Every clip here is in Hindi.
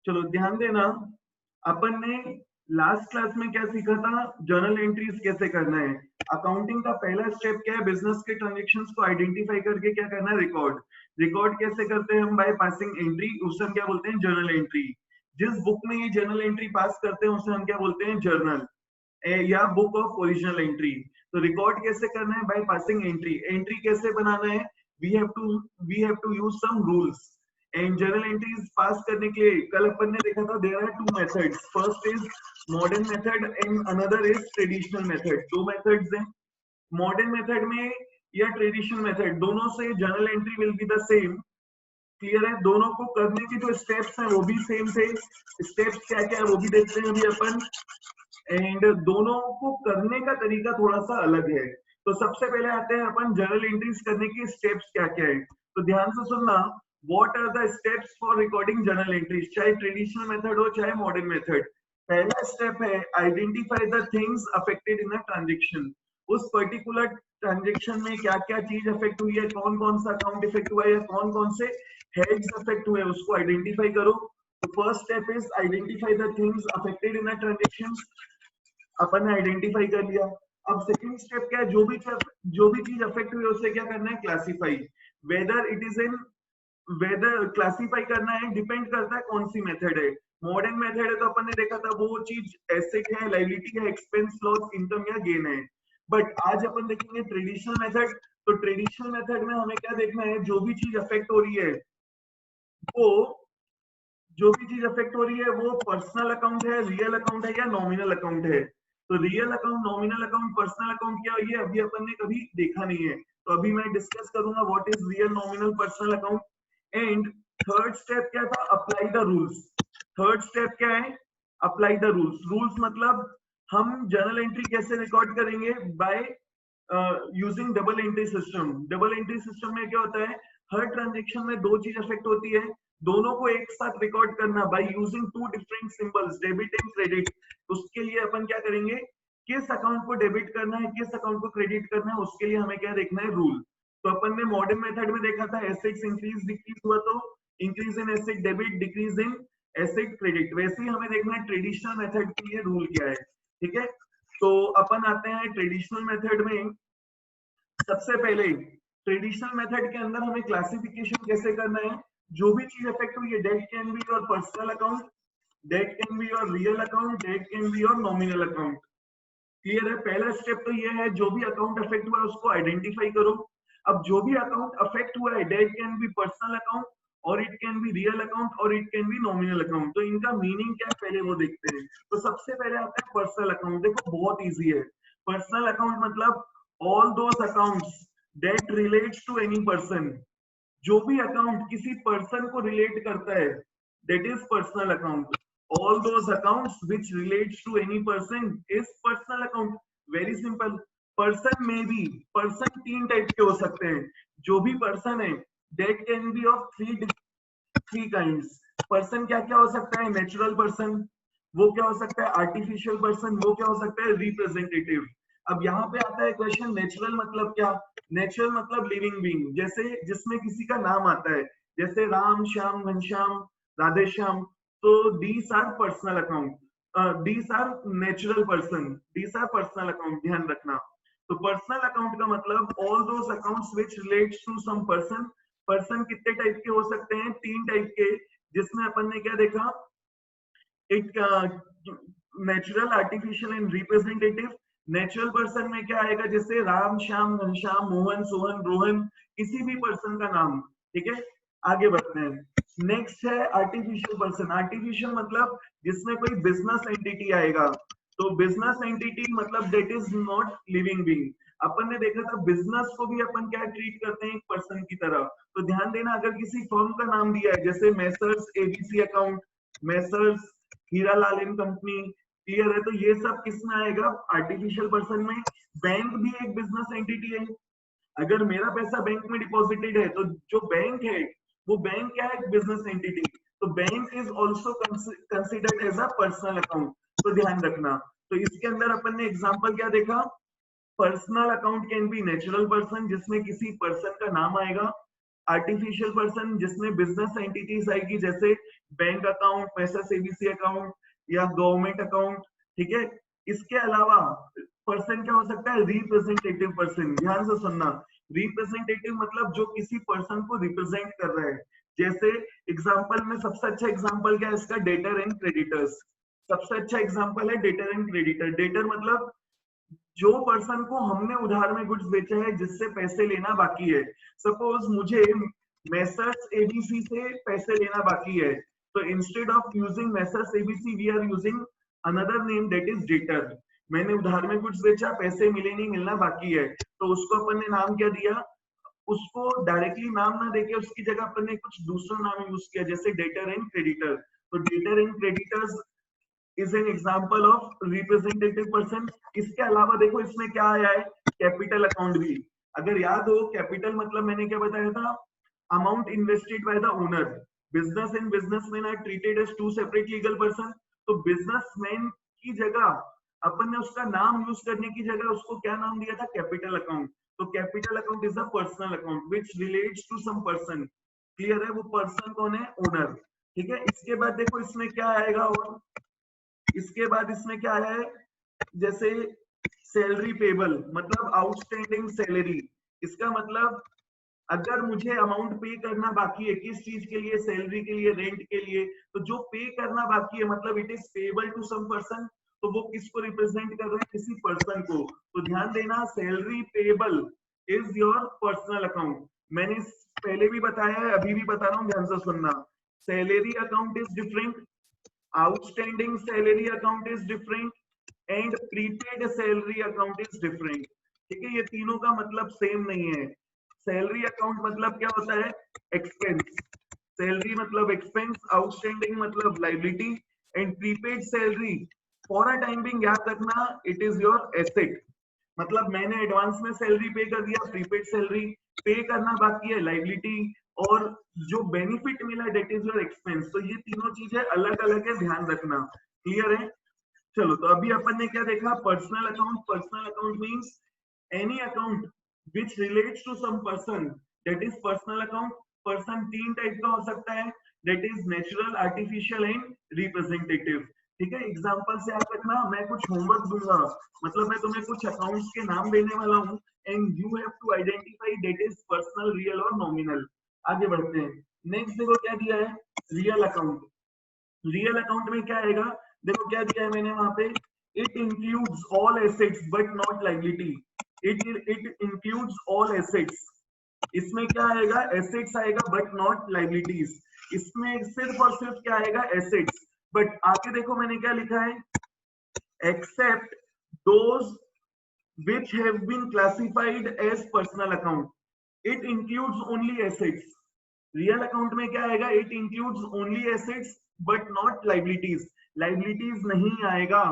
चलो ध्यान देना, अपन ने लास्ट क्लास में क्या सीखा था, जर्नल एंट्रीज कैसे करना है। अकाउंटिंग का पहला स्टेप क्या है, बिजनेस के ट्रांजेक्शन्स को आइडेंटिफाई करके क्या करना है, रिकॉर्ड। रिकॉर्ड कैसे करते हैं हम, बाय पासिंग एंट्री, उसे हम क्या बोलते हैं, जर्नल एंट्री। जिस बुक में ये जर्नल एंट्री पास करते हैं उसे हम क्या बोलते हैं, जर्नल या बुक ऑफ ओरिजिनल एंट्री। तो रिकॉर्ड कैसे करना है, बाय पासिंग एंट्री। एंट्री कैसे बनाना है, we have to use some rules. And journal entries pass करने के लिए कल अपन ने देखा था, there are two methods, first is modern method and another is traditional method. दो मेथड्स हैं। मॉडर्न मेथड में या ट्रेडिशनल मेथड, दोनों से journal entry will be the same. Clear है, दोनों को करने के जो स्टेप्स हैं वो भी सेम थे। स्टेप्स क्या क्या है वो भी देखते हैं अभी अपन। एंड दोनों को करने का तरीका थोड़ा सा अलग है। तो सबसे पहले आते हैं अपन जर्नल एंट्रीज करने के स्टेप्स क्या क्या है। तो ध्यान से सुनना, what are the steps for recording journal entries, चाहे ट्रेडिशनल मेथड हो चाहे मॉडर्न मेथड। पहला स्टेप है identify the things affected in a transaction. उस पर्टिकुलर ट्रांजेक्शन में क्या क्या चीज अफेक्ट हुई है, कौन कौन सा अकाउंट इफेक्ट हुआ है, कौन कौन से हेड्स अफेक्ट हुए, उसको आइडेंटिफाई करो। तो first step is identify the things affected in a transaction. अपन ने आइडेंटिफाई कर लिया। अब सेकंड स्टेप क्या है, जो भी चीज अफेक्ट हुई है उसे क्या करना है, classify. Whether it is in, whether classify करना है डिपेंड करता है कौन सी मेथड है। मॉडर्न मेथड है तो अपन ने देखा था वो चीज एसेट है, लायबिलिटी है, एक्सपेंस, लॉस, इनकम या गेन है। बट आज अपन देखेंगे ट्रेडिशनल मेथड। तो ट्रेडिशनल मेथड में हमें क्या देखना है, जो भी चीज अफेक्ट हो रही है वो, जो भी चीज अफेक्ट हो रही है वो पर्सनल अकाउंट है, रियल अकाउंट है या नॉमिनल अकाउंट है। तो real account, nominal account, personal account क्या है, ये अभी अपन ने कभी देखा नहीं है। तो अभी मैं डिस्कस करूंगा what is real, nominal, personal account. And third step क्या था, apply the rules. Third step क्या है, अप्लाई द रूल्स। रूल्स मतलब हम जर्नल एंट्री कैसे रिकॉर्ड करेंगे, by using double entry system. Double entry system में क्या होता है, हर ट्रांजेक्शन में दो चीज अफेक्ट होती है, दोनों को एक साथ रिकॉर्ड करना by using two different symbols, debit and credit. उसके लिए अपन क्या करेंगे, किस अकाउंट को डेबिट करना है, किस अकाउंट को क्रेडिट करना है, उसके लिए हमें क्या देखना है, रूल। तो अपन ने मॉडर्न मेथड में देखा था, एसेट्स इंक्रीज डिक्रीज हुआ तो increase in asset debit, decrease in asset credit. वैसे ही हमें देखना है ट्रेडिशनल मेथड के लिए रूल क्या है। ठीक है, तो अपन आते हैं ट्रेडिशनल मेथड में। सबसे पहले ट्रेडिशनल मेथड के अंदर हमें क्लासिफिकेशन कैसे करना है, जो भी चीज अफेक्ट हुई है, that can be your personal account, date can be your real account, date can be your nominal account. Clear है, पहला स्टेप तो ये है, जो भी अकाउंट अफेक्ट हुआ है उसको आइडेंटिफाई करो। अब जो भी अकाउंट अफेक्ट हुआ है, that can be personal account और it can be real account और it can be nominal account. तो इनका मीनिंग क्या है पहले वो देखते हैं। तो सबसे पहले आता है पर्सनल अकाउंट। देखो बहुत इजी है। पर्सनल अकाउंट मतलब all those accounts that relates to any person. जो भी अकाउंट किसी पर्सन को रिलेट करता है, that is personal account. All those accounts which relates to any person is personal account. Very simple. Person में भी, पर्सन तीन टाइप के हो सकते हैं। जो भी पर्सन है, that can be of three kinds. Person क्या क्या हो सकता है, नेचुरल पर्सन, वो क्या हो सकता है, आर्टिफिशियल पर्सन, वो क्या हो सकता है, रिप्रेजेंटेटिव। अब यहाँ पे आता है क्वेश्चन, नेचुरल मतलब क्या। नेचुरल मतलब लिविंग बीइंग, जैसे जिसमें किसी का नाम आता है, जैसे राम, श्याम, घनश्याम, राधे श्याम। तो these are personal account, these are natural person, these are personal account, ध्यान रखना। तो पर्सनल अकाउंट का मतलब all those accounts which relates to some person. Person कितने टाइप के हो सकते हैं, तीन टाइप के, जिसमें अपन ने क्या देखा, एक natural, artificial and representative. Natural person में क्या आएगा, जैसे राम, श्याम, घनश्याम, मोहन, सोहन, रोहन, किसी भी पर्सन का नाम। ठीक है, आगे बढ़ते हैं। नेक्स्ट है आर्टिफिशियल पर्सन। आर्टिफिशियल मतलब जिसमें कोई बिजनेस एंटिटी आएगा। तो बिजनेस एंटिटी मतलब that is not living being. अपन ने देखा था बिजनेस को भी अपन क्या ट्रीट करते हैं, एक पर्सन की तरह। तो ध्यान देना, अगर किसी फर्म का नाम दिया है, जैसे messrs ABC account, messrs Hiralal and company, clear है, तो ये सब किस में आएगा, आर्टिफिशियल पर्सन में। बैंक भी एक बिजनेस एंटिटी है। अगर मेरा पैसा बैंक में डिपॉजिटेड है तो जो बैंक है वो बैंक क्या है, बिजनेस एंटिटी। तो bank is also considered as a personal account. तो ध्यान रखना। तो इसके अंदर अपन ने एग्जाम्पल क्या देखा, personal account can be natural person, जिसमें किसी पर्सन का नाम आएगा। आर्टिफिशियल पर्सन जिसमें बिजनेस एंटिटीज आएगी, जैसे बैंक अकाउंट, पैसा सेबीसी अकाउंट या गवर्नमेंट अकाउंट, ठीक है। इसके अलावा पर्सन क्या हो सकता है, रिप्रेजेंटेटिव पर्सन। ध्यान से सुनना, रिप्रेजेंटेटिव मतलब जो किसी पर्सन को रिप्रेजेंट कर रहा है। जैसे एग्जांपल में सबसे अच्छा एग्जांपल क्या है इसका, डेटर एंड क्रेडिटर्स। सबसे अच्छा एग्जांपल है डेटर एंड क्रेडिटर। डेटर मतलब जो पर्सन को हमने उधार में गुड्स बेचा है, जिससे पैसे लेना बाकी है। सपोज मुझे मेसर्स एबीसी से पैसे लेना बाकी है, तो instead of using messrs ABC we are using another name that is debtor. मैंने उधार में गुड्स बेचा, पैसे मिले नहीं, मिलना बाकी है, तो उसको अपन ने नाम क्या दिया, उसको डायरेक्टली नाम ना देके उसकी जगह अपन ने कुछ दूसरा नाम यूज किया, जैसे डेटर एंड क्रेडिटर। तो debtor and creditors is an example of representative person. इसके अलावा देखो इसमें क्या आया है, कैपिटल अकाउंट भी। अगर याद हो, कैपिटल मतलब मैंने क्या बताया था, amount invested by the owner. Business and businessman are treated as two separate legal person. तो बिजनेसमैन की जगह अपन ने उसका नाम यूज करने की जगह उसको क्या नाम दिया था, कैपिटल अकाउंट। तो capital account is a personal account which relates to some person. Clear है, वो पर्सन कौन है, ओनर। ठीक है, इसके बाद देखो इसमें क्या आएगा, और इसके बाद इसमें क्या आया है, जैसे सैलरी पेबल मतलब आउटस्टैंडिंग सैलरी। इसका मतलब अगर मुझे अमाउंट पे करना बाकी है, किस चीज के लिए, सैलरी के लिए, रेंट के लिए, तो जो पे करना बाकी है मतलब it is payable to some person. तो वो किसको रिप्रेजेंट कर रहे हैं, किसी पर्सन को। तो ध्यान देना, salary payable is your personal account. मैंने पहले भी बताया है, अभी भी बता रहा हूँ, ध्यान से सुनना। Salary account is different, outstanding salary account is different and prepaid salary account is different। ठीक है, ये तीनों का मतलब सेम नहीं है। सैलरी अकाउंट मतलब क्या होता है, एक्सपेंस। सैलरी मतलब एक्सपेंस, आउटस्टैंडिंग मतलब liability, and prepaid salary for a time being याद रखना, इट इज योर एसेट। मतलब मैंने एडवांस में सैलरी पे कर दिया, प्रीपेड सैलरी, पे करना बाकी है लाइबिलिटी, और जो बेनिफिट मिला डेट इज योर एक्सपेंस। तो ये तीनों चीजें अलग अलग है, ध्यान रखना। क्लियर है, चलो तो अभी अपन ने क्या देखा, personal account. Personal account means any account which relates to some person, that is personal account. Person तीन टाइप का हो सकता है, that is natural, artificial and representative. ठीक है, एग्जांपल से याद रखना, मैं कुछ होमवर्क दूंगा, मतलब मैं तुम्हें कुछ अकाउंट्स के नाम देने वाला हूँ, and you have to identify that is personal, real और नॉमिनल। आगे बढ़ते हैं, नेक्स्ट देखो क्या दिया है, रियल अकाउंट। रियल अकाउंट में क्या आएगा, देखो क्या दिया है मैंने वहां पे, it includes all assets but not liability. It includes all assets. इसमें क्या आएगा, एसेट्स आएगा बट नॉट लायबिलिटीज। इसमें सिर्फ और सिर्फ क्या आएगा, एसेट्स। बट आगे देखो मैंने क्या लिखा है, except those which have been classified as personal account, it includes only assets। Real account में क्या आएगा, it includes only assets but not liabilities. Liabilities नहीं आएगा,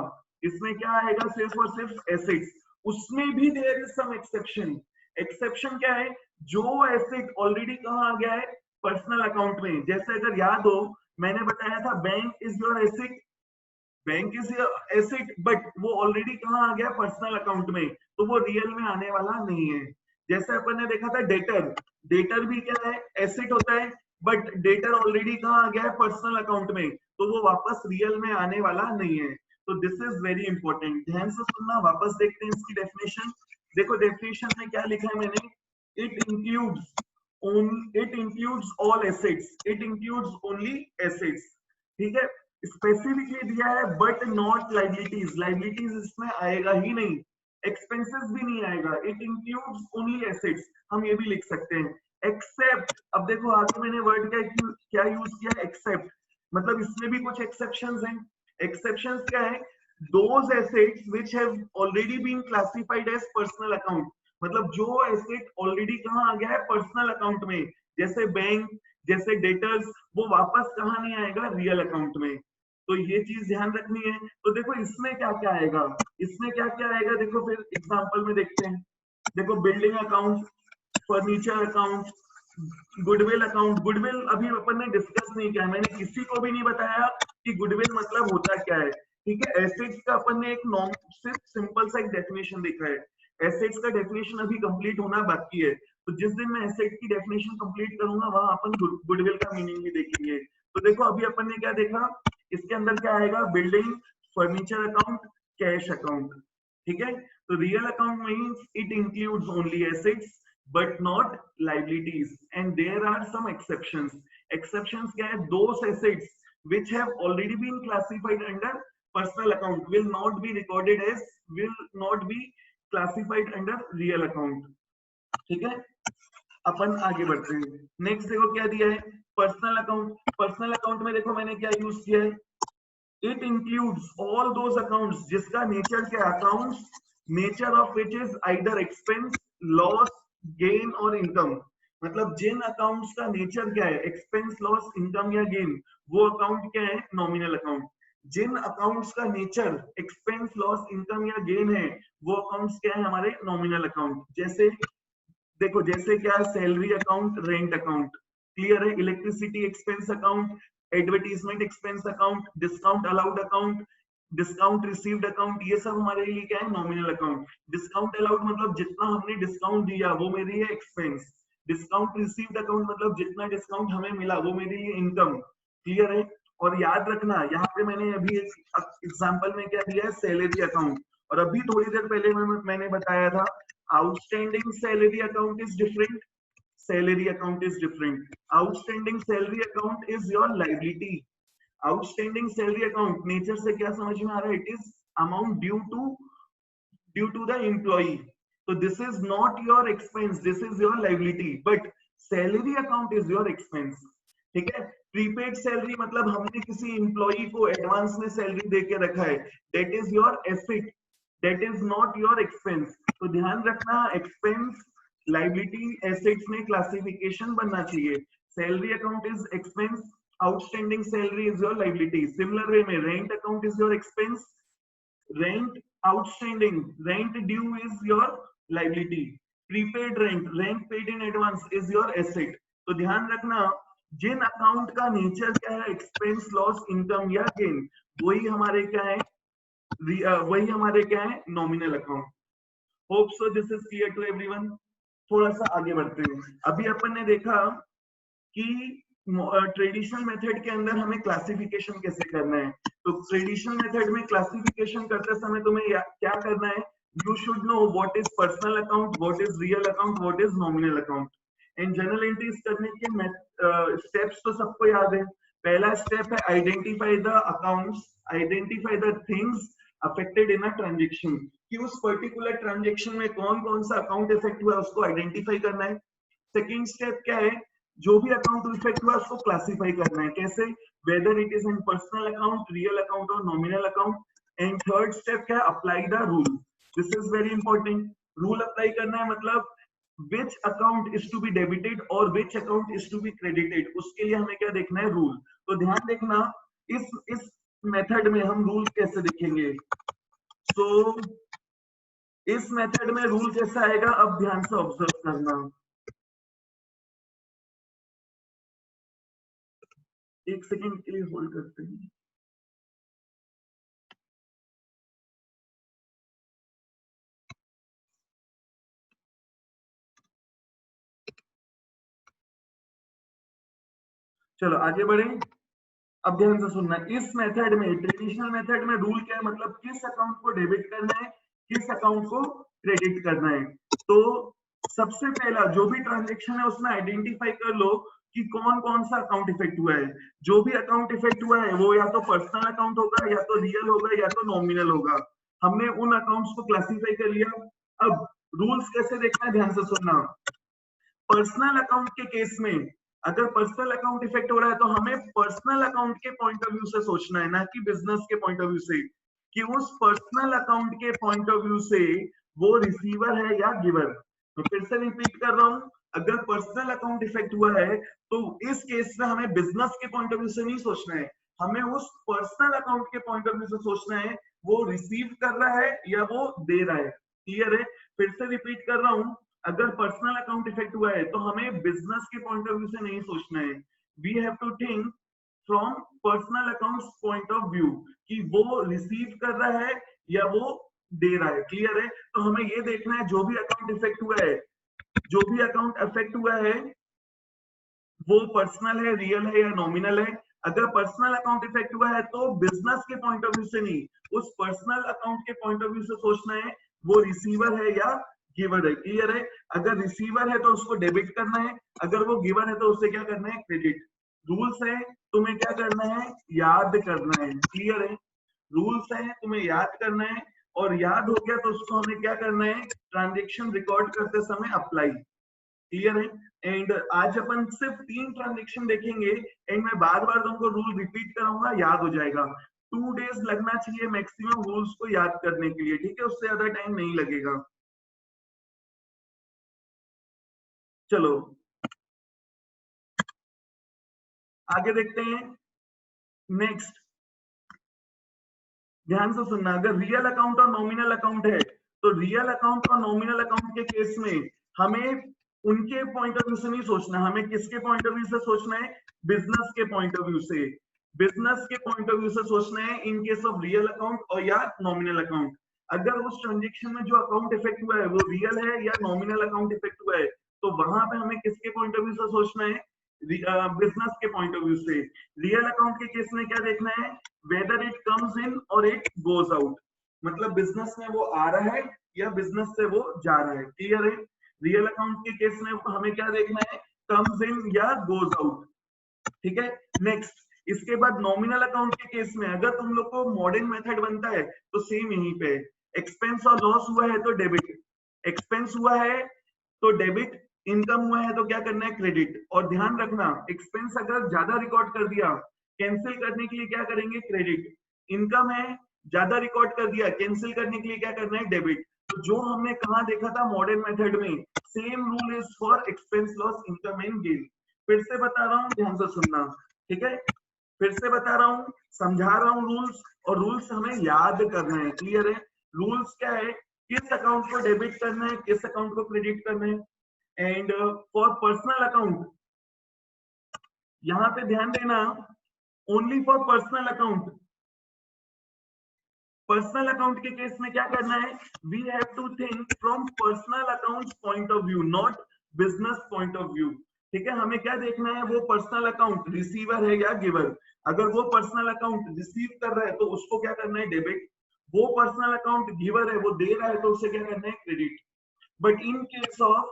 इसमें क्या आएगा, सिर्फ और सिर्फ एसेट्स। उसमें भी there is some exception. Exception क्या है, जो एसेट ऑलरेडी कहाँ आ गया है, पर्सनल अकाउंट में। जैसे अगर याद हो, मैंने बताया था bank is your asset, bank is asset, but वो ऑलरेडी कहाँ आ गया, पर्सनल अकाउंट में, तो वो रियल में आने वाला नहीं है। जैसे अपन ने देखा था डेटर, डेटर भी क्या है, एसेट होता है, बट डेटर ऑलरेडी कहाँ आ गया है, पर्सनल अकाउंट में, तो वो वापस रियल में आने वाला नहीं है। तो दिस इज वेरी इंपॉर्टेंट, ध्यान से सुनना। वापस देखते हैं इसकी डेफिनेशन। देखो डेफिनेशन में क्या लिखा है मैंने, it includes all assets, it includes only assets. ठीक है, स्पेसिफिकली दिया है बट नॉट लाइबिलिटीज, लाइबिलिटीज इसमें आएगा ही नहीं, एक्सपेंसेस भी नहीं आएगा, इट इंक्लूड्स ओनली एसेट्स, हम ये भी लिख सकते हैं। एक्सेप्ट, अब देखो आगे मैंने वर्ड क्या यूज किया, एक्सेप्ट, मतलब इसमें भी कुछ एक्सेप्शंस हैं। एक्सेप्शंस क्या है, those assets which have already been classified as personal account, मतलब जो एसेट ऑलरेडी कहाँ आ गया है, पर्सनल अकाउंट में, जैसे बैंक, जैसे डेटर्स, वो वापस कहाँ नहीं आएगा, रियल अकाउंट में। तो ये चीज ध्यान रखनी है। तो देखो इसमें क्या क्या आएगा, इसमें क्या क्या आएगा, देखो फिर एग्जांपल में देखते हैं। देखो building account, furniture account, goodwill account. Goodwill अभी अपन ने डिस्कस नहीं किया, मैंने किसी को भी नहीं बताया कि गुडविल मतलब होता क्या है। ठीक है, एसेट्स का अपन ने एक सिर्फ सिंपल सा एक डेफिनेशन देखा है, एसेट्स का डेफिनेशन अभी कंप्लीट होना बाकी है। तो जिस दिन मैं एसेट की डेफिनेशन कंप्लीट करूंगा वहां अपन गुडविल का मीनिंग भी देखेंगे। तो देखो अभी अपन ने क्या देखा, इसके अंदर क्या आएगा, building, furniture account, cash account, ठीक है। तो real account means it includes only assets but not liabilities and there are some exceptions. Exceptions क्या है, those assets which have already been classified under personal account will not be recorded as, will not be classified under real account, ठीक है। अपन आगे बढ़ते हैं। नेक्स्ट देखो क्या दिया है, पर्सनल अकाउंट। पर्सनल अकाउंट में देखो मैंने क्या यूज किया है, it includes all those accounts जिसका नेचर क्या, accounts nature of which is either expense, loss, gain और इनकम। मतलब जिन अकाउंट्स का नेचर क्या है, एक्सपेंस, लॉस, इनकम या गेन, वो अकाउंट क्या है, नॉमिनल अकाउंट। जिन अकाउंट्स का नेचर एक्सपेंस, लॉस, इनकम या गेन है, वो अकाउंट्स क्या है, हमारे नॉमिनल अकाउंट। जैसे देखो, जैसे क्या, salary account, rent account, clear है, electricity expense account, advertisement expense account, discount allowed account, discount received account, ये सब हमारे लिए क्या है, नॉमिनल अकाउंट। डिस्काउंट अलाउड मतलब जितना हमने डिस्काउंट दिया वो मेरे लिए एक्सपेंस। डिस्काउंट रिसीव्ड अकाउंट मतलब जितना डिस्काउंट हमें मिला वो मेरे लिए इनकम, क्लियर है। और याद रखना यहाँ पे मैंने अभी एक एग्जांपल में क्या दिया है, सैलरी अकाउंट, और अभी थोड़ी देर पहले मैंने बताया था outstanding salary account is different, salary account is different, outstanding salary account is your liability। outstanding salary account nature से क्या समझ में आ रहा है, it is amount due to the employee, so this is not your expense, this is your liability, but salary account is your expense, ठीक है। प्रीपेड सैलरी मतलब हमने किसी एम्प्लॉई को एडवांस में सैलरी दे के रखा है, that is your asset, that is not your expense। तो ध्यान रखना, एक्सपेंस, लाइबिलिटी, एसेट्स में क्लासिफिकेशन बनना चाहिए। Salary account is expense, outstanding salary is your liability. Similar way में rent account is your expense, rent outstanding, rent due is your liability, prepaid rent, rent paid in advance is your asset. तो ध्यान रखना, जिन अकाउंट का नेचर क्या है, एक्सपेंस, लॉस, इनकम या गेन, वही हमारे क्या है, वही हमारे क्या है, nominal account. Hope so this is clear to everyone. थोड़ा सा आगे बढ़ते हैं। अभी अपन ने देखा कि ट्रेडिशनल मेथड के अंदर हमें क्लासिफिकेशन कैसे करना है। तो ट्रेडिशनल मेथड में क्लासिफिकेशन करते समय तुम्हें क्या करना है, you should know what is personal account, what is real account, what is nominal account. In general entries करने के स्टेप्स तो सबको याद है। पहला स्टेप है identify the accounts, identify the things affected in a transaction, कि उस पर्टिकुलर ट्रांजेक्शन में कौन कौन सा अकाउंट इफेक्ट हुआ है उसको आइडेंटिफाई करना है। सेकंड स्टेप क्या है, जो भी अकाउंट इफेक्ट हुआ उसको क्लासिफाई करना है, कैसे, whether it is in personal account, real account और nominal account. And third step क्या है, apply the rule. This is very important. Rule apply करना है मतलब which account is to be debited और which account is to be credited, उसके लिए हमें क्या देखना है, रूल। तो ध्यान देखना, इस मेथड में हम रूल कैसे देखेंगे। तो इस मेथड में रूल कैसा आएगा, अब ध्यान से ऑब्जर्व करना। एक सेकंड के लिए होल्ड करते हैं। चलो आगे बढ़े। अब ध्यान से सुनना, इस मेथड में, ट्रेडिशनल मेथड में रूल क्या है, मतलब किस अकाउंट को डेबिट करना है, किस अकाउंट को क्रेडिट करना है। तो सबसे पहला जो भी ट्रांजेक्शन है उसमें आइडेंटिफाई कर लो कि कौन कौन सा अकाउंट इफेक्ट हुआ है। जो भी अकाउंट इफेक्ट हुआ है वो या तो पर्सनल अकाउंट होगा, या तो रियल होगा, या तो नॉमिनल होगा। हमने उन अकाउंट्स को क्लासिफाई कर लिया। अब रूल्स कैसे देखना है, ध्यान से सुनना। पर्सनल अकाउंट के केस में अगर पर्सनल अकाउंट इफेक्ट हो रहा है तो हमें पर्सनल अकाउंट के पॉइंट ऑफ व्यू से सोचना है, ना कि बिजनेस के पॉइंट ऑफ व्यू से, कि उस पर्सनल अकाउंट के पॉइंट ऑफ व्यू से वो रिसीवर है या गिवर। तो फिर से रिपीट कर रहा हूं, अगर पर्सनल अकाउंट इफेक्ट हुआ है तो इस केस में हमें बिजनेस के पॉइंट ऑफ व्यू से नहीं सोचना है, हमें उस पर्सनल अकाउंट के पॉइंट ऑफ व्यू से सोचना है, वो रिसीव कर रहा है या वो दे रहा है। क्लियर है, फिर से रिपीट कर रहा हूं, अगर पर्सनल अकाउंट इफेक्ट हुआ है तो हमें बिजनेस के पॉइंट ऑफ व्यू से नहीं सोचना है, we have to think from personal accounts point of view, कि वो रिसीव कर रहा है या वो दे रहा है। क्लियर है, तो हमें ये देखना है जो भी अकाउंट इफेक्ट हुआ है जो भी अकाउंट अफेक्ट हुआ है वो पर्सनल है, रियल है या नॉमिनल है। अगर पर्सनल अकाउंट इफेक्ट हुआ है तो बिजनेस के पॉइंट ऑफ व्यू से नहीं, उस पर्सनल अकाउंट के पॉइंट ऑफ व्यू से सोचना है वो रिसीवर है या गिवर है। क्लियर है? अगर रिसीवर है तो उसको डेबिट करना है, अगर वो गिवर है तो उसे क्या करना है? क्रेडिट। रूल्स है, तुम्हें क्या करना है? याद करना है। क्लियर है? रूल्स है, तुम्हें याद करना है, और याद हो गया तो उसको हमें क्या करना है? ट्रांजेक्शन रिकॉर्ड करते समय अप्लाई। क्लियर है? एंड आज अपन सिर्फ 3 ट्रांजेक्शन देखेंगे, एंड मैं बार बार तुमको रूल रिपीट कराऊंगा, याद हो जाएगा। 2 डेज लगना चाहिए मैक्सिमम रूल्स को याद करने के लिए, ठीक है? उससे ज्यादा टाइम नहीं लगेगा। चलो आगे देखते हैं। नेक्स्ट ध्यान से सुनना, अगर रियल अकाउंट और नॉमिनल अकाउंट है तो रियल अकाउंट और नॉमिनल अकाउंट के केस में हमें उनके पॉइंट ऑफ व्यू से नहीं सोचना, हमें किसके पॉइंट ऑफ व्यू से सोचना है? बिजनेस के पॉइंट ऑफ व्यू से। बिजनेस के पॉइंट ऑफ व्यू से सोचना है in case of real account और या नॉमिनल अकाउंट। अगर उस ट्रांजेक्शन में जो अकाउंट इफेक्ट हुआ है वो रियल है या नॉमिनल अकाउंट इफेक्ट हुआ है, तो वहां पे हमें किसके पॉइंट ऑफ व्यू से सोचना है? बिजनेस के पॉइंट ऑफ व्यू से। रियल अकाउंट के केस में क्या देखना है? वेदर इट कम्स इन और इट गोज आउट, मतलब बिजनेस में वो आ रहा है या बिजनेस से वो जा रहा है। क्लियर है? रियल अकाउंट के केस में हमें क्या देखना है? कम्स इन या गोज आउट। ठीक है? नेक्स्ट, इसके बाद नॉमिनल अकाउंट के केस में अगर तुम लोग को मॉडर्न मेथड बनता है तो सेम यहीं पे एक्सपेंस और लॉस हुआ है तो डेबिट, एक्सपेंस हुआ है तो डेबिट, इनकम हुआ है तो क्या करना है? क्रेडिट। और ध्यान रखना, एक्सपेंस अगर ज्यादा रिकॉर्ड कर दिया, कैंसिल करने के लिए क्या करेंगे? क्रेडिट। इनकम है, ज्यादा रिकॉर्ड कर दिया, कैंसिल करने के लिए क्या करना है? डेबिट। तो जो हमने कहा देखा था मॉडर्न मेथड में, same rule is for expense, loss, income and gain. फिर से बता रहा हूं, ध्यान से सुनना। ठीक है? फिर से बता रहा हूं, समझा रहा हूं रूल्स, और रूल्स हमें याद करना है। क्लियर है? रूल्स क्या है? किस अकाउंट को डेबिट करना है, किस अकाउंट को क्रेडिट करना है। एंड फॉर पर्सनल अकाउंट, यहां पे ध्यान देना, only for personal account, personal account के केस में क्या करना है? We have to think from personal account point of view, not business point of view. ठीक है? हमें क्या देखना है? वो पर्सनल अकाउंट रिसीवर है या गिवर। अगर वो पर्सनल अकाउंट रिसीव कर रहा है तो उसको क्या करना है? डेबिट। वो पर्सनल अकाउंट गिवर है, वो दे रहा है, तो उसे क्या करना है? Credit. But in case of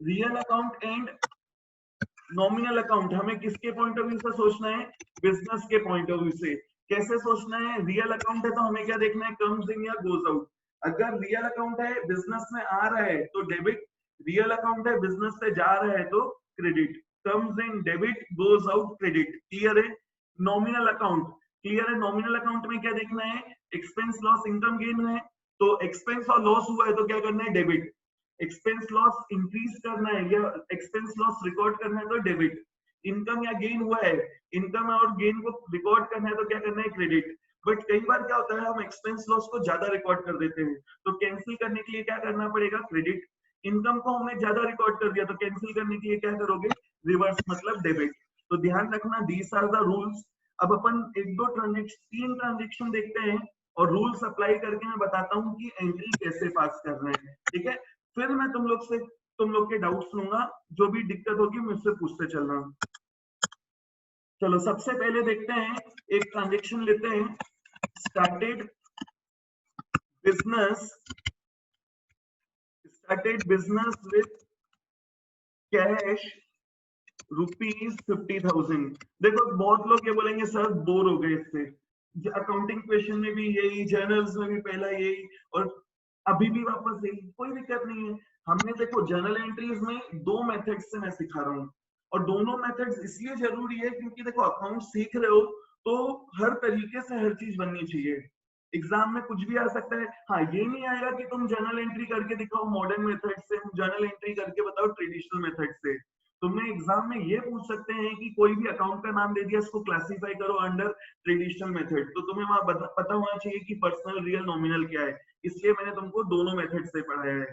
real account and nominal account, हमें किसके पॉइंट ऑफ व्यू से सोचना है? बिजनेस के पॉइंट ऑफ व्यू से। कैसे सोचना है? रियल अकाउंट है तो हमें क्या देखना है? कम्स इन या गोज आउट। अगर रियल अकाउंट है, बिजनेस में आ रहा है तो डेबिट, रियल अकाउंट है, बिजनेस से जा रहा है तो credit. Comes in debit, goes out credit. Clear है? नॉमिनल अकाउंट, क्लियर है? नॉमिनल अकाउंट में क्या देखना है? एक्सपेंस, लॉस, इनकम, गेन है, तो एक्सपेंस और लॉस हुआ है तो क्या करना है? डेबिट। एक्सपेंस लॉस इंक्रीज करना है या एक्सपेंस लॉस रिकॉर्ड करना है तो डेबिट। इनकम या गेन हुआ है, इनकम और गेन को रिकॉर्ड करना है तो क्या करना है? क्रेडिट। बट कई बार क्या होता है, हम एक्सपेंस लॉस को ज्यादा रिकॉर्ड कर देते हैं, तो कैंसिल करने के लिए क्या करना पड़ेगा? क्रेडिट। इनकम को हमने ज्यादा रिकॉर्ड कर दिया तो कैंसिल करने के लिए क्या करोगे? रिवर्स, मतलब डेबिट। तो ध्यान रखना, दीज आर द रूल्स। अब अपन एक दो ट्रांजेक्शन, 3 ट्रांजेक्शन देखते हैं और रूल्स अप्लाई करके मैं बताता हूँ कि एंट्री कैसे पास करना है। ठीक है? फिर मैं तुम लोग के डाउट्स लूंगा, जो भी दिक्कत होगी मुझसे पूछते चलना। चलो सबसे पहले देखते हैं, एक ट्रांजेक्शन लेते हैं। Started business, started business with cash ₹50,000। देखो बहुत लोग ये बोलेंगे सर बोर हो गए इससे, अकाउंटिंग क्वेश्चन में भी यही, जर्नल्स में भी पहला यही, और अभी भी वापस यही। कोई दिक्कत नहीं है। हमने देखो जर्नल एंट्रीज में 2 मेथड्स से मैं सिखा रहा हूँ, और दोनों मेथड्स इसलिए जरूरी है क्योंकि देखो अकाउंट सीख रहे हो तो हर तरीके से हर चीज बननी चाहिए। एग्जाम में कुछ भी आ सकता है। हाँ, ये नहीं आएगा कि तुम जर्नल एंट्री करके दिखाओ मॉडर्न मेथड से, जर्नल एंट्री करके बताओ ट्रेडिशनल मेथड से। तुम्हें एग्जाम में ये पूछ सकते हैं कि कोई भी अकाउंट का नाम दे दिया, इसको क्लासिफाई करो अंडर ट्रेडिशनल मेथड, तो तुम्हें वहां पता होना चाहिए कि पर्सनल, रियल, नॉमिनल क्या है। इसलिए मैंने तुमको दोनों मेथड से पढ़ाया है।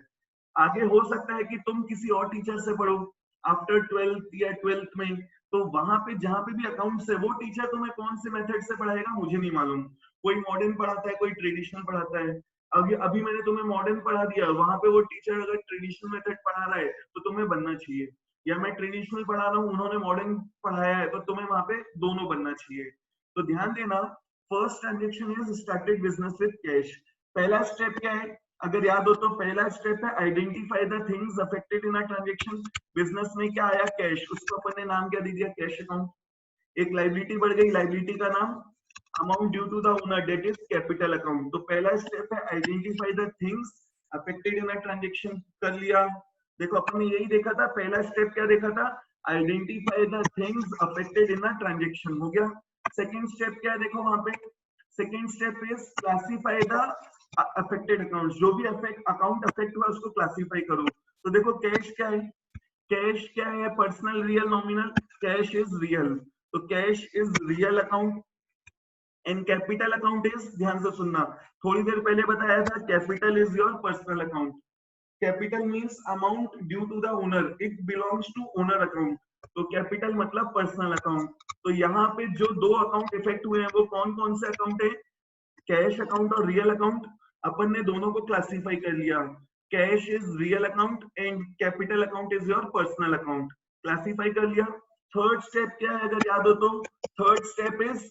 आगे हो सकता है कि तुम किसी और टीचर से पढ़ो आफ्टर 12th या 12th में, तो वहां पे जहां पे भी अकाउंट्स है वो टीचर तुम्हें कौन से मेथड से पढ़ाएगा मुझे नहीं मालूम। कोई मॉडर्न पढ़ाता है, कोई ट्रेडिशनल पढ़ाता है। अभी अभी मैंने तुम्हें मॉडर्न पढ़ा दिया, वहां पे वो टीचर अगर ट्रेडिशनल मेथड पढ़ा रहा है तो तुम्हें बनना चाहिए, या मैं ट्रेडिशनल पढ़ा रहा हूँ उन्होंने मॉडर्न पढ़ाया है तो तुम्हें वहां पे दोनों बनना चाहिए। तो ध्यान देना, first transaction is started business with cash. पहला स्टेप क्या है, अगर याद हो तो पहला स्टेप है identify the things affected in a transaction. Business में क्या आया, कैश, उसको अपन ने नाम क्या दे दिया, कैश अकाउंट। एक लाइबिलिटी बढ़ गई, लाइबिलिटी का नाम amount due to the owner, that is capital account. तो पहला स्टेप है identify the things affected in a transaction, कर लिया। देखो अपन ने यही देखा था, पहला स्टेप क्या देखा था, identify the things affected in a transaction, हो गया। सेकंड स्टेप क्या है, देखो वहां पे second step is classify the affected account, जो भी अकाउंट अफेक्ट हुआ उसको क्लासिफाई करो। तो देखो कैश क्या है, कैश क्या है, personal, real, nominal. Cash is real, तो cash is real account. And capital account is, ध्यान से सुनना, थोड़ी देर पहले बताया था, capital is your personal account. Capital means amount due to the owner, it belongs to owner account. तो कैपिटल मतलब पर्सनल अकाउंट। तो यहाँ पे जो दो अकाउंट इफेक्ट हुए हैं वो कौन कौन से अकाउंट है, कैश अकाउंट और रियल अकाउंट। अपन ने दोनों को क्लासिफाई कर लिया, cash is real account and capital account is your personal account, classify कर लिया। थर्ड स्टेप क्या है, अगर याद हो तो, third step is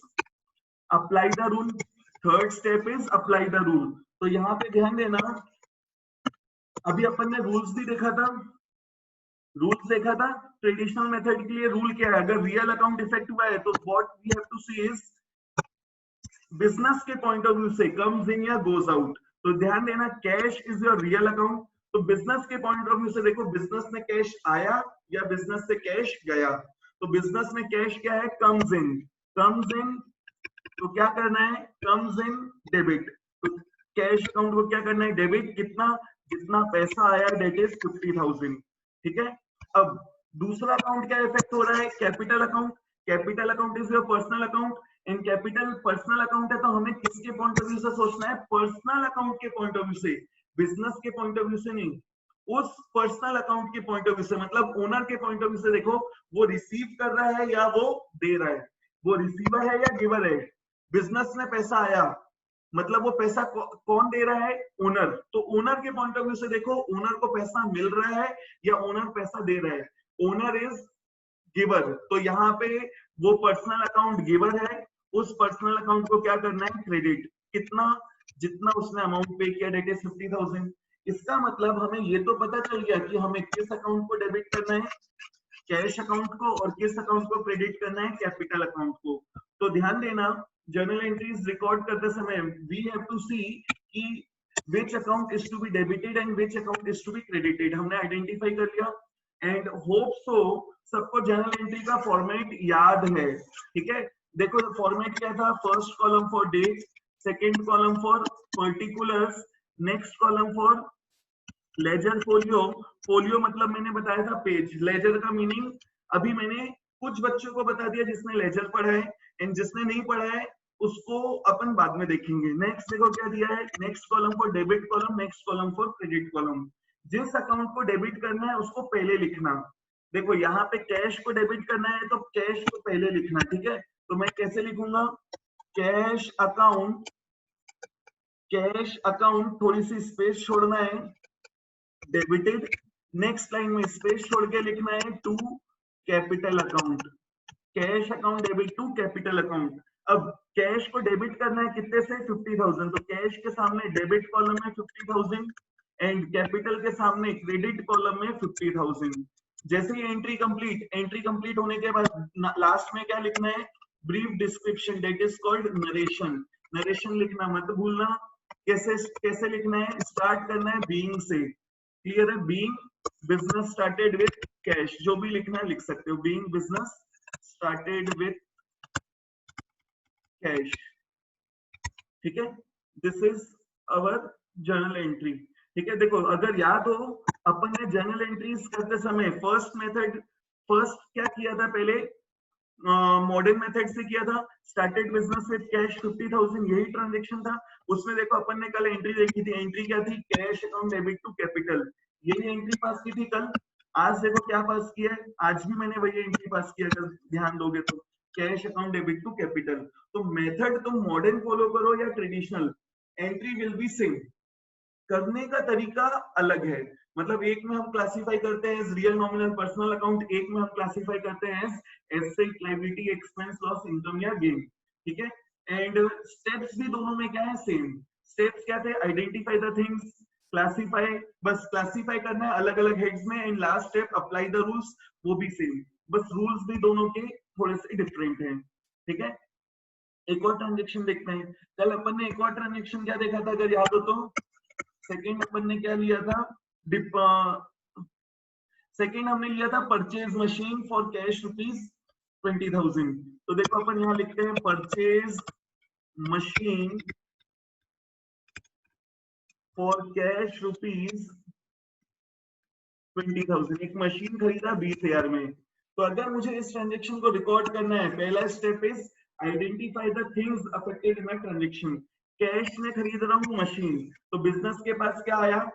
apply the rule. Third step is apply the rule. तो यहाँ पे ध्यान देना, अभी अपन ने रूल्स भी देखा था, रूल्स देखा था ट्रेडिशनल मेथड के लिए। रूल क्या है, अगर रियल अकाउंट इफेक्ट हुआ है तो what we have to see is business के पॉइंट ऑफ व्यू से कम्स इन या गोज आउट। तो ध्यान देना, cash is your real account. तो बिजनेस के पॉइंट ऑफ व्यू से देखो, बिजनेस में कैश आया या बिजनेस से कैश गया। तो बिजनेस में कैश क्या है, कम्स इन, कम्स इन, तो क्या करना है, कम्स इन डेबिट। तो कैश अकाउंट को क्या करना है, डेबिट, कितना, जितना पैसा आया, डेट इज 50,000, ठीक है। अब दूसरा अकाउंट क्या इफेक्ट हो रहा है, capital account. Capital account is your personal account. In capital personal account है तो हमें किसके पॉइंट ऑफ व्यू से सोचना है, पर्सनल अकाउंट के पॉइंट ऑफ व्यू से, बिजनेस के पॉइंट ऑफ व्यू से नहीं, उस पर्सनल अकाउंट के पॉइंट ऑफ व्यू से, मतलब ओनर के पॉइंट ऑफ व्यू से। देखो वो रिसीव कर रहा है या वो दे रहा है, वो रिसीवर है या गिवर है। बिजनेस में पैसा आया मतलब वो पैसा कौन दे रहा है, ओनर। तो ओनर के पॉइंट ऑफ व्यू से देखो, ओनर को पैसा मिल रहा है या ओनर पैसा दे रहा है, ओनर इज गिवर। तो यहाँ पे वो पर्सनल अकाउंट गिवर है, उस पर्सनल अकाउंट को क्या करना है, क्रेडिट, कितना, जितना उसने अमाउंट पे किया, डेट इज 50,000। इसका मतलब हमें ये तो पता चल गया कि हमें किस अकाउंट को डेबिट करना है, कैश अकाउंट को, और किस अकाउंट को क्रेडिट करना है, कैपिटल अकाउंट को। तो ध्यान देना, जर्नल एंट्रीज रिकॉर्ड करते समय वी हैव टू सी कि which account is to be debited and which account is to be credited, हमने आइडेंटिफाई कर लिया। एंड होप सो सबको जर्नल एंट्री का फॉर्मेट याद है, ठीक है। देखो फॉर्मेट क्या था, first column for date, second column for particulars, next column for ledger folio. Folio मतलब मैंने बताया था पेज, लेजर का मीनिंग अभी मैंने कुछ बच्चों को बता दिया जिसने लेजर पढ़ा है, एंड जिसने नहीं पढ़ा है उसको अपन बाद में देखेंगे। नेक्स्ट देखो क्या दिया है, next column for debit column, next column for credit column. जिस अकाउंट को डेबिट करना है उसको पहले लिखना। देखो यहाँ पे कैश को डेबिट करना है तो कैश को पहले लिखना, ठीक है। तो मैं कैसे लिखूंगा, कैश अकाउंट, कैश अकाउंट, थोड़ी सी स्पेस छोड़ना है, डेबिटेड, नेक्स्ट लाइन में स्पेस छोड़ के लिखना है to capital account, cash account debit to capital account. अब कैश को डेबिट करना है कितने से, 50,000, तो कैश के सामने डेबिट कॉलम में 50,000 एंड कैपिटल के सामने क्रेडिट कॉलम में 50,000। जैसे ही एंट्री कंप्लीट होने के बाद लास्ट में क्या लिखना है, brief description, that is called narration. Narration लिखना मत भूलना। कैसे कैसे लिखना है, स्टार्ट करना है बीइंग से, क्लियर है, being business started with cash, जो भी लिखना है लिख सकते हो, being business started with cash, ठीक है। This is our journal entry, ठीक है। देखो अगर याद हो अपन ने जर्नल एंट्रीज करते समय फर्स्ट मेथड, फर्स्ट क्या किया था पहले, मॉडर्न मेथड से किया था, स्टार्टेड बिजनेस विद कैश 50,000, यही ट्रांजेक्शन था। उसमें देखो अपन ने कल एंट्री देखी थी, एंट्री क्या थी, cash account debit to capital, यही एंट्री पास की थी कल। आज देखो क्या पास किया है, आज भी मैंने वही एंट्री पास किया, अगर ध्यान दोगे तो, cash account debit to capital. तो मेथड तुम मॉडर्न फॉलो करो या traditional, entry will be same, करने का तरीका अलग है। मतलब एक में हम क्लासिफाई करते हैं as real nominal personal account, एक में हम क्लासिफाई करते हैं as asset, liability, expense, loss, income या गेन। ठीक है, एंड स्टेप्स भी दोनों में क्या है, सेम। स्टेप्स क्या थे, आइडेंटिफाई द थिंग्स, क्लासिफाई, बस क्लासिफाई करना है अलग अलग हेड्स में, and last step apply the rules, वो भी सेम, बस रूल्स भी दोनों के थोड़े से डिफरेंट हैं। ठीक है, एक और ट्रांजेक्शन देखते हैं। कल अपन ने एक और ट्रांजेक्शन क्या देखा था, अगर याद हो तो, सेकंड अपन ने क्या लिया था, सेकंड हमने लिया था परचेज मशीन फॉर कैश ₹20,000। तो देखो अपन यहाँ लिखते हैं परचेज मशीन फॉर कैश ₹20,000। एक मशीन खरीदा 20,000 में। तो अगर मुझे इस ट्रांजेक्शन को रिकॉर्ड करना है, पहला step is identify the things affected in the transaction. Cash में खरीद रहा हूँ मशीन, तो बिजनेस के पास क्या आया,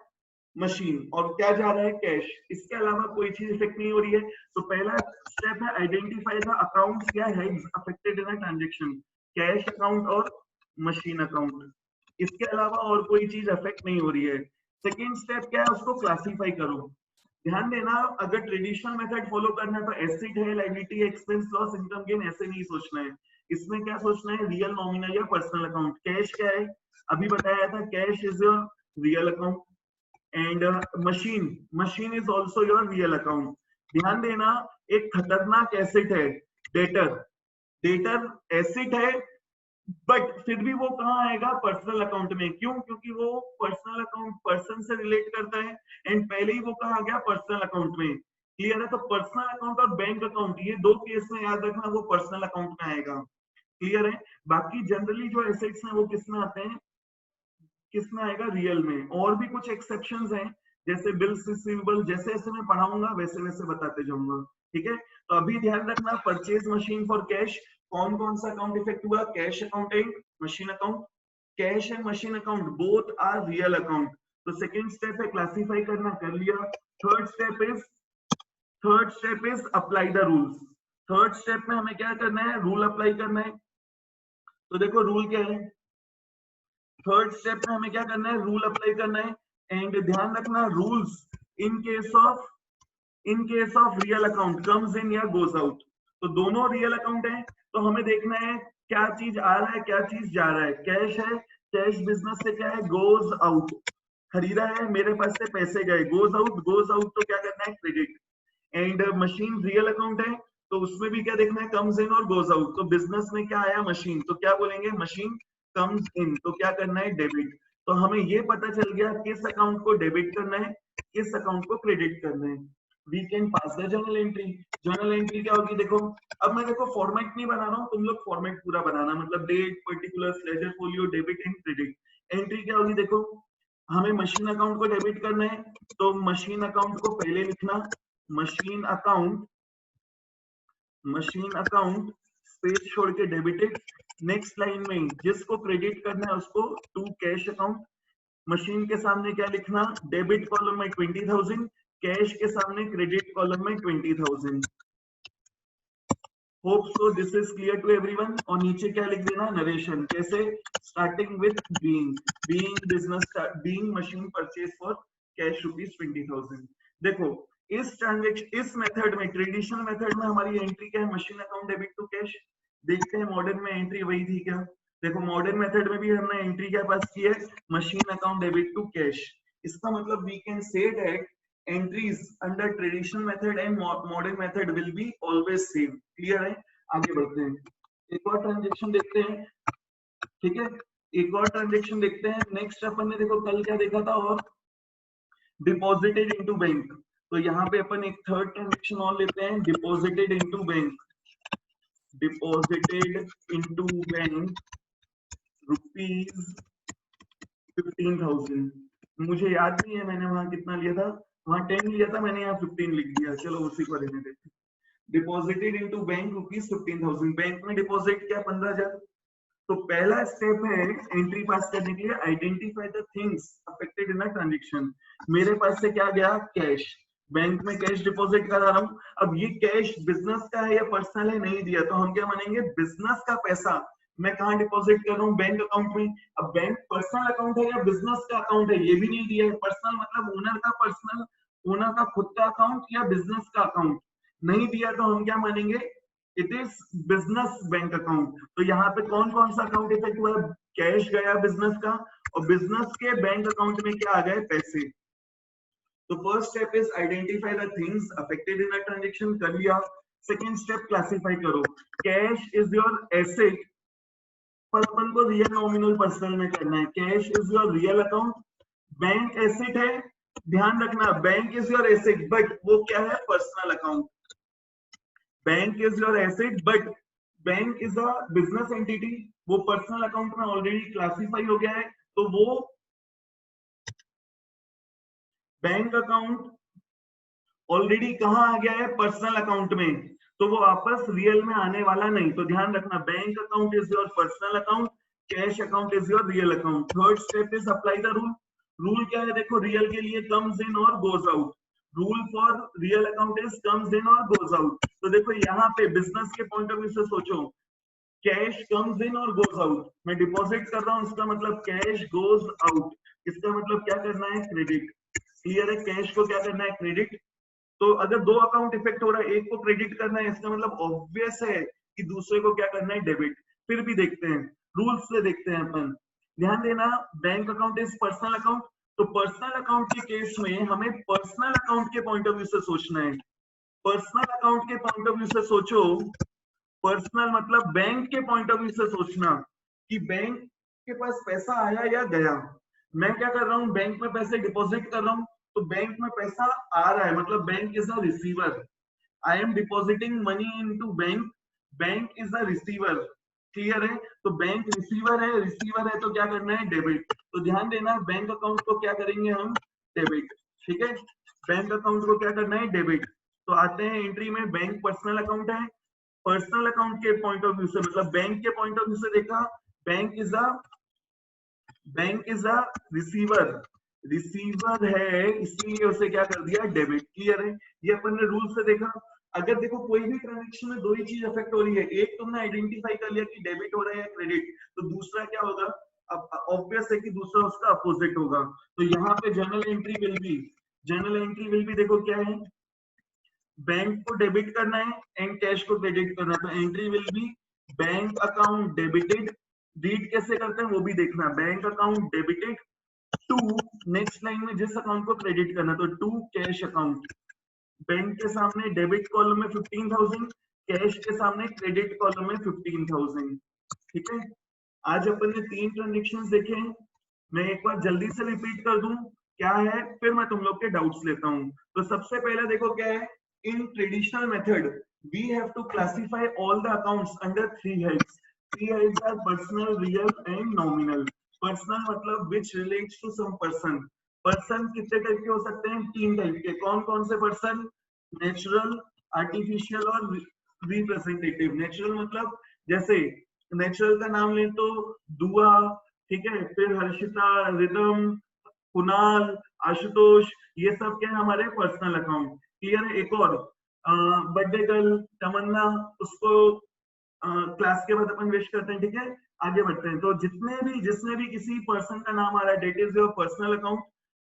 मशीन, और क्या जा रहा है, कैश। इसके अलावा कोई चीज इफेक्ट नहीं हो रही है। तो पहला स्टेप है आइडेंटिफाई द अकाउंट्स या heads affected in a transaction, cash account और मशीन अकाउंट। इसके अलावा और कोई चीज अफेक्ट नहीं हो रही है। सेकेंड स्टेप क्या है, उसको क्लासिफाई करो। ध्यान देना, अगर ट्रेडिशनल मेथड फॉलो करना है तो एसेट है, liability, expense, loss, income, gain, ऐसे नहीं सोचना है। इसमें क्या सोचना है, रियल, नॉमिनल या पर्सनल अकाउंट। कैश क्या है, अभी बताया था, cash is your real account, and machine is also your real account. ध्यान देना, एक खतरनाक एसेट है डेटर। डेटर एसेट है, बट फिर भी वो कहाँ आएगा, पर्सनल अकाउंट में। क्यों, क्योंकि वो पर्सनल अकाउंट पर्सन से रिलेट करता है, एंड पहले ही वो कहाँ आ गया, पर्सनल अकाउंट में। क्लियर है, तो पर्सनल अकाउंट और बैंक अकाउंट, ये दो केस में याद रखना, वो पर्सनल अकाउंट में आएगा। क्लियर है, बाकी जनरली जो एसेट्स हैं वो किस में आते हैं, किस में आएगा, रियल में। और भी कुछ एक्सेप्शंस हैं, जैसे बिल्स रिसीवेबल, जैसे जैसे मैं पढ़ाऊंगा वैसे वैसे बताते जाऊंगा। ठीक है, तो अभी ध्यान रखना, परचेज मशीन फॉर कैश, कौन कौन सा अकाउंट इफेक्ट हुआ, cash account and machine account. Cash and machine account both are real account. तो सेकेंड स्टेप है क्लासिफाई करना, कर लिया। Third step is apply the rules. Third step में हमें क्या करना है, रूल अप्लाई करना है। तो देखो रूल क्या है, थर्ड स्टेप में हमें क्या करना है, रूल अप्लाई करना है। एंड ध्यान रखना, rules in case of real account comes in या गोज आउट। तो दोनों रियल अकाउंट है, तो हमें देखना है क्या चीज आ रहा है, क्या चीज जा रहा है। कैश है, कैश बिजनेस से क्या है, गोज आउट, खरीदा है, मेरे पास से पैसे गए, गोज आउट तो क्या करना है, credit. And machine real account है, तो उसमें भी क्या देखना है, कम्स इन और गोज आउट। तो बिजनेस में क्या आया, मशीन, तो क्या बोलेंगे, मशीन कम्स इन, तो क्या करना है, डेबिट। तो हमें ये पता चल गया किस अकाउंट को डेबिट करना है, किस अकाउंट को क्रेडिट करना है। We can pass the journal entry. Journal entry क्या होगी, देखो अब मैं देखो फॉर्मेट नहीं बना रहा हूँ, तुम लोग फॉर्मेट पूरा बनाना, मतलब date, particular, ledger folio, debit and credit. Entry क्या होगी, देखो हमें मशीन अकाउंट को डेबिट करना है, तो मशीन अकाउंट को पहले लिखना, मशीन अकाउंट स्पेस छोड़ के डेबिटेड। नेक्स्ट लाइन में जिसको क्रेडिट करना है उसको टू कैश अकाउंट। मशीन के सामने क्या लिखना, डेबिट कॉलम में 20,000, कैश के सामने क्रेडिट कॉलम में 20,000। Hope so this is clear to everyone. और नीचे क्या लिख देना, नरेशन, कैसे, starting with being machine purchase for cash ₹20,000। देखो इस मेथड में, ट्रेडिशनल मेथड में हमारी एंट्री क्या है, machine account debit to cash. देखते हैं मॉडर्न में एंट्री वही थी क्या। देखो मॉडर्न मेथड में भी हमने एंट्री क्या पास की है, machine account debit to cash. इसका मतलब we can say that entries under traditional method and modern method will be always same। Clear है, आगे बढ़ते हैं, एक और ट्रांजेक्शन देखते हैं। ठीक है, एक और ट्रांजेक्शन देखते हैं। नेक्स्ट अपन ने देखो कल क्या देखा था, और डिपॉजिटेड इनटू बैंक। तो यहाँ पे अपन एक थर्ड ट्रांजेक्शन और लेते हैं, डिपॉजिटेड इनटू बैंक ₹15,000। मुझे याद नहीं है मैंने वहां कितना लिया था, वहां 10 लिया था मैंने, यहाँ 15 लिख दिया, चलो उसी को रहने देते। डिपॉजिटेड इनटू बैंक ₹15,000, बैंक में डिपॉजिट क्या 15,000। तो पहला स्टेप है एंट्री पास करने के लिए, identify the things affected in a transaction. मेरे पास से क्या गया, कैश, बैंक में कैश डिपॉजिट करा रहा हूँ। अब ये कैश बिजनेस का है या पर्सनल है, नहीं दिया, तो हम क्या मानेंगे, बिजनेस का पैसा मैं कहाँ डिपॉजिट कर रहा हूँ? बैंक अकाउंट में। अब बैंक पर्सनल अकाउंट है या बिजनेस का अकाउंट है ये भी नहीं दिया है। पर्सनल मतलब ओनर का पर्सनल, ओनर का खुद का अकाउंट या बिजनेस का अकाउंट नहीं दिया तो हम क्या मानेंगे? It is business bank account. तो यहाँ पे कौन कौन सा अकाउंट इफेक्ट हुआ? कैश गया बिजनेस का, और बिजनेस के बैंक अकाउंट में क्या आ गए? पैसे। तो first step is identify the things affected in a transaction, कर लिया। सेकंड स्टेप क्लासिफाई करो, कैश इज योर एसेट, पर अपन को रियल नॉमिनल पर्सनल में करना है। Cash is your real account, bank asset है, ध्यान रखना bank is your asset but वो क्या है? Personal account. Bank is your asset but bank is a business entity, वो पर्सनल अकाउंट में ऑलरेडी क्लासिफाई हो गया है, तो वो बैंक अकाउंट ऑलरेडी कहां आ गया है? पर्सनल अकाउंट में, तो वो वापस रियल में आने वाला नहीं। तो ध्यान रखना bank account is your personal account, cash account is your real account. Third step is apply the rule. Rule क्या है? देखो रियल के लिए कम्स इन और goes out, rule for real account is comes in और गोज आउट। तो देखो यहाँ पे बिजनेस के पॉइंट ऑफ व्यू से सोचो, कैश कम्स इन और गोज आउट, मैं डिपॉजिट कर रहा हूँ इसका मतलब कैश गोज आउट, इसका मतलब क्या करना है? क्रेडिट। क्लियर है? कैश को क्या करना है? क्रेडिट। तो अगर दो अकाउंट इफेक्ट हो रहा है, एक को क्रेडिट करना है, इसका मतलब ऑब्वियस है कि दूसरे को क्या करना है? डेबिट। फिर भी देखते हैं, रूल्स से देखते हैं अपन। ध्यान देना, bank account is personal account, तो पर्सनल अकाउंट के केस में हमें पर्सनल अकाउंट के पॉइंट ऑफ व्यू से सोचना है। पर्सनल अकाउंट के पॉइंट ऑफ व्यू से सोचो, पर्सनल मतलब बैंक के पॉइंट ऑफ व्यू से सोचना कि बैंक के पास पैसा आया या गया। मैं क्या कर रहा हूँ? बैंक में पैसे डिपॉजिट कर रहा हूँ, तो बैंक में पैसा आ रहा है मतलब bank is a receiver. I am depositing money into bank, bank is a receiver. Clear है? तो बैंक रिसीवर है, रिसीवर है तो क्या करना है? डेबिट। तो ध्यान देना बैंक अकाउंट को क्या करेंगे हम? डेबिट। ठीक है, बैंक अकाउंट को क्या करना है? डेबिट। तो आते हैं एंट्री में, बैंक पर्सनल अकाउंट है, पर्सनल अकाउंट के पॉइंट ऑफ व्यू से मतलब बैंक के पॉइंट ऑफ व्यू से देखा, bank is a receiver, receiver है इसलिए उसे क्या कर दिया? डेबिट। क्लियर है? ये अपन ने रूल से देखा। अगर देखो कोई भी ट्रांजेक्शन में दो ही चीज अफेक्ट हो रही है, एक तुमने आइडेंटिफाई कर लिया कि डेबिट हो रहा है या क्रेडिट, तो दूसरा क्या होगा? अब ऑब्वियस है कि दूसरा उसका अपोजिट होगा। तो यहाँ पे journal entry will B, journal entry will B देखो क्या है? बैंक को डेबिट करना है एंड कैश को क्रेडिट करना है, तो entry will be bank account debited. Read कैसे करते हैं वो भी देखना, bank account debited to, next line में जिस अकाउंट को क्रेडिट करना, तो टू कैश अकाउंट। बैंक के सामने डेबिट कॉलम में 15,000, कैश के सामने क्रेडिट कॉलम में 15,000। ठीक है, आज अपन ने 3 ट्रांजेक्शन देखे हैं। मैं एक बार जल्दी से रिपीट कर दूं क्या है, फिर मैं तुम लोग के डाउट्स लेता हूं। तो सबसे पहले देखो क्या है, in traditional method we have to classify all the accounts under 3 heads. 3 heads are personal, real and nominal. Personal मतलब which relates to some person. Person कितने टाइप के हो सकते हैं? 3 टाइप के। कौन कौन से पर्सन? नेचुरल, आर्टिफिशियल और रिप्रेजेंटेटिव। नेचुरल मतलब जैसे नेचुरल का नाम ले तो दुआ, ठीक है, फिर हर्षिता, रिदम, कुणाल, आशुतोष, ये सब क्या है? हमारे पर्सनल अकाउंट। क्लियर है? एक और बर्थडे गर्ल तमन्ना, उसको क्लास के बाद अपन विश करते हैं। ठीक है, आगे बढ़ते हैं। तो जिसमें भी किसी पर्सन का नाम आ रहा है, that is your personal account.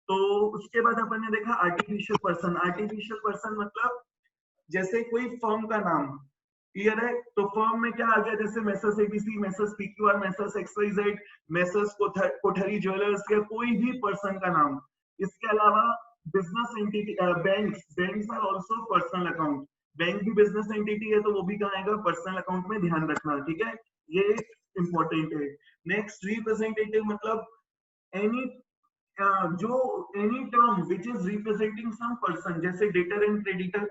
तो उसके बाद अपन ने देखा आर्टिफिशियल पर्सन। आर्टिफिशियल पर्सन मतलब जैसे कोई फर्म का नाम। क्लियर है? तो फर्म में क्या आ गया? जैसे messrs ABC, messrs PQR, messrs XYZ, messrs Kothari jewellers, या कोई भी पर्सन का नाम। इसके अलावा business entity, banks, banks are also personal account. Bank भी बिजनेस एंटिटी है तो वो भी कहाँ आएगा? पर्सनल अकाउंट में। ध्यान रखना, ठीक है, ये इंपॉर्टेंट है। नेक्स्ट, रिप्रेजेंटेटिव मतलब एनी जो any term which is representing some person, जैसे डेटर एंड क्रेडिटर।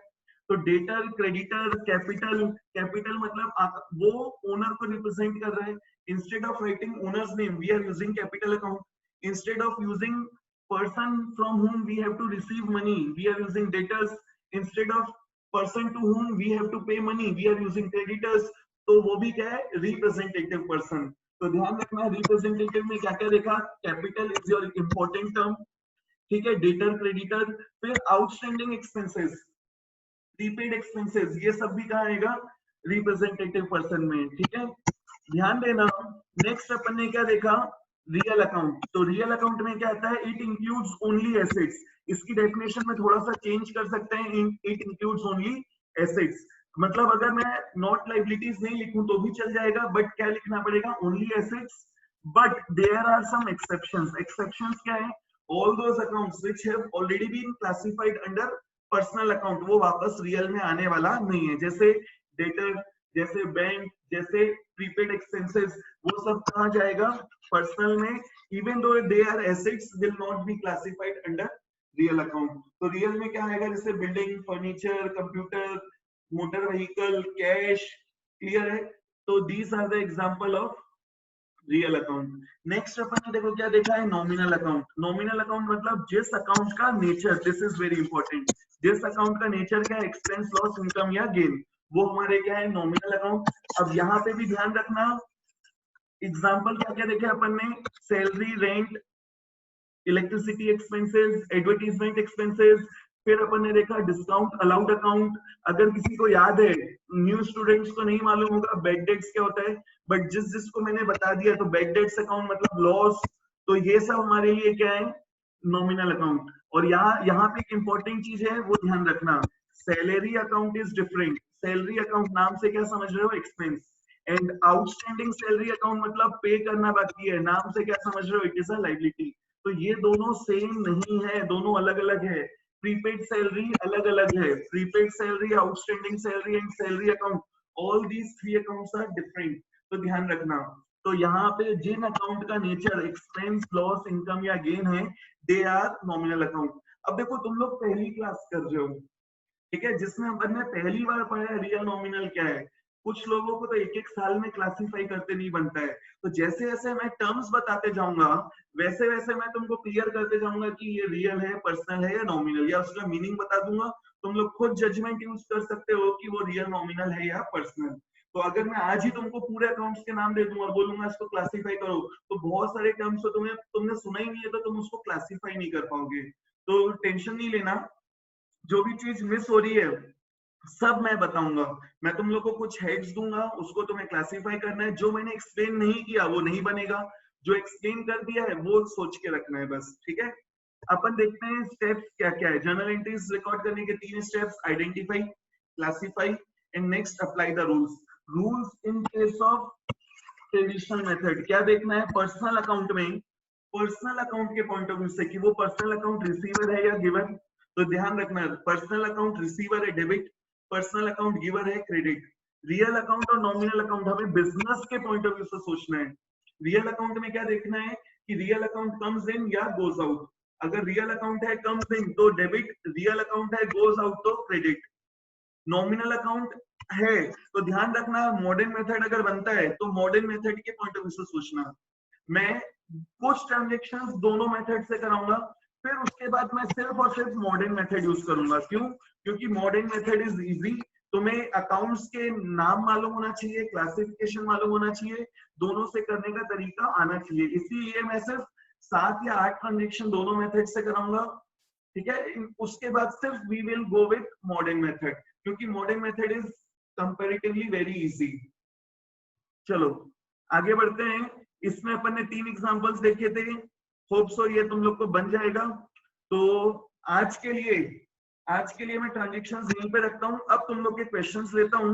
तो डेटर, क्रेडिटर, कैपिटल। कैपिटल मतलब वो ओनर को रिप्रेजेंट कर रहा है। Instead of writing owner's name we are using capital account. Instead of using person from whom we have to receive money we are using debtors. Instead of person to whom we have to pay money we are using creditors. तो वो भी क्या है? Representative person. तो ध्यान रखना, रिप्रेजेंटेटिव में क्या क्या देखा? Capital is your important term, ठीक है, डेटर, क्रेडिटर, फिर आउटस्टैंडिंग एक्सपेंसेस, प्रीपेड एक्सपेंसेस, ये सब भी कहाँ आएगा? रिप्रेजेंटेटिव पर्सन में। ठीक है, ध्यान देना। नेक्स्ट अपन ने क्या देखा, रियल अकाउंट। तो रियल अकाउंट में क्या आता है, इट इंक्लूड्स ओनली एसेट्स। इसकी डेफिनेशन में थोड़ा सा चेंज कर सकते हैं, इट इंक्लूड्स ओनली एसेट्स। मतलब अगर मैं नॉट लाइबिलिटीज नहीं लिखूं तो भी चल जाएगा, बट क्या लिखना पड़ेगा, only assets. But there are some exceptions. Exceptions क्या है, all those accounts which have already been classified under personal account, वो वापस रियल में आने वाला नहीं है। जैसे डेटर, जैसे बैंक, जैसे प्रीपेड एक्सपेंसेस, वो सब कहाँ जाएगा, पर्सनल में। Even though they are assets will not be classified under real account. तो रियल में क्या आएगा, जैसे building, furniture, computer, motor vehicle, cash. Clear है। तो these are the example of real account. Next अपन ने देखो क्या देखा है, नॉमिनल अकाउंट। नॉमिनल अकाउंट मतलब जिस अकाउंट का nature, this is very important, जिस अकाउंट का नेचर क्या है, एक्सपेंस, लॉस, इनकम या गेन, वो हमारे क्या है, नॉमिनल अकाउंट। अब यहाँ पे भी ध्यान रखना, एग्जाम्पल क्या क्या देखे अपन ने, salary, rent, electricity expenses, advertisement expenses. फिर अपन ने देखा डिस्काउंट अलाउड अकाउंट। अगर किसी को याद है, न्यू स्टूडेंट्स को नहीं मालूम होगा बैड डेट्स क्या होता है, बट जिसको मैंने बता दिया, तो बैड डेट्स अकाउंट मतलब लॉस। तो ये सब हमारे लिए क्या है, नॉमिनल अकाउंट। और यहाँ पे एक इंपॉर्टेंट चीज है, वो ध्यान रखना, salary account is different. Salary account नाम से क्या समझ रहे हो, expense. And outstanding salary account मतलब पे करना बाकी है, नाम से क्या समझ रहे हो, इट इज अ लायबिलिटी। तो ये दोनों सेम नहीं है, दोनों अलग अलग है। प्रीपेड सैलरी अलग अलग है, prepaid salary, outstanding salary and salary account, all these three accounts are different. तो ध्यान रखना। तो यहाँ पे जिन अकाउंट का नेचर एक्सपेंस, लॉस, इनकम या गेन है, दे आर नॉमिनल अकाउंट। अब देखो तुम लोग पहली क्लास कर रहे हो, ठीक है, जिसमें अपन ने पहली बार पढ़ा है रियल नॉमिनल क्या है। कुछ लोगों को तो एक एक साल में क्लासिफाई करते नहीं बनता है। तो जैसे जैसे मैं टर्म्स बताते जाऊंगा, वैसे वैसे मैं तुमको क्लियर करते जाऊंगा कि ये रियल है, पर्सनल है या नॉमिनल, या उसका मीनिंग बता दूंगा। तुम लोग खुद जजमेंट यूज कर सकते हो कि वो रियल, नॉमिनल है या पर्सनल। तो अगर मैं आज ही तुमको पूरे अकाउंट्स के नाम दे दूंगा, बोलूंगा इसको क्लासिफाई करो, तो बहुत सारे टर्म्स तो तुमने सुना ही नहीं है, तो तुम उसको क्लासिफाई नहीं कर पाओगे। तो टेंशन नहीं लेना, जो भी चीज मिस हो रही है सब मैं बताऊंगा। मैं तुम लोग को कुछ हेड्स दूंगा, उसको तुम्हें क्लासिफाई करना है। जो मैंने एक्सप्लेन नहीं किया वो नहीं बनेगा, जो एक्सप्लेन कर दिया है वो सोच के रखना है बस, ठीक है। अपन देखते हैं स्टेप्स क्या क्या है। जर्नल एंट्रीज रिकॉर्ड करने के 3 steps, identify, classify and next apply the rules. Rules in case of traditional method क्या देखना है, पर्सनल अकाउंट में, पर्सनल अकाउंट के पॉइंट ऑफ व्यू से कि वो पर्सनल अकाउंट रिसीवर है या गिवर। तो ध्यान रखना, पर्सनल अकाउंट रिसीवर है डेबिट, पर्सनल अकाउंट गिवर है क्रेडिट। रियल अकाउंट और नॉमिनल अकाउंट हमें बिजनेस के पॉइंट ऑफ व्यू से सोचना है। रियल अकाउंट में क्या देखना है कि रियल अकाउंट कम्स इन या गोज आउट। अगर रियल अकाउंट है कम्स इन तो डेबिट, रियल अकाउंट है गोज आउट तो क्रेडिट। नॉमिनल अकाउंट है तो ध्यान रखना, मॉडर्न मेथड अगर बनता है तो मॉडर्न मेथड के पॉइंट ऑफ व्यू से सोचना। मैं कुछ ट्रांजेक्शंस दोनों मेथड से कराऊंगा, फिर उसके बाद मैं सिर्फ और सिर्फ मॉडर्न मेथड यूज करूंगा। क्यों? क्योंकि मॉडर्न मेथड इज इजी। तुम्हें अकाउंट्स के नाम मालूम होना चाहिए, क्लासिफिकेशन मालूम होना चाहिए, दोनों से करने का तरीका आना चाहिए। इसीलिए मैं सिर्फ 7 या 8 ट्रांजेक्शन दोनों मेथड से कराऊंगा, ठीक है। उसके बाद सिर्फ we will go with modern method, क्योंकि modern method is comparatively very easy. चलो आगे बढ़ते हैं। इसमें अपन ने 3 एग्जांपल्स देखे थे, होप सो ये तुम लोग को बन जाएगा। तो आज के लिए मैं ट्रांजेक्शंस यहीं पे रखता हूं। अब तुम लोग के क्वेश्चंस लेता हूं।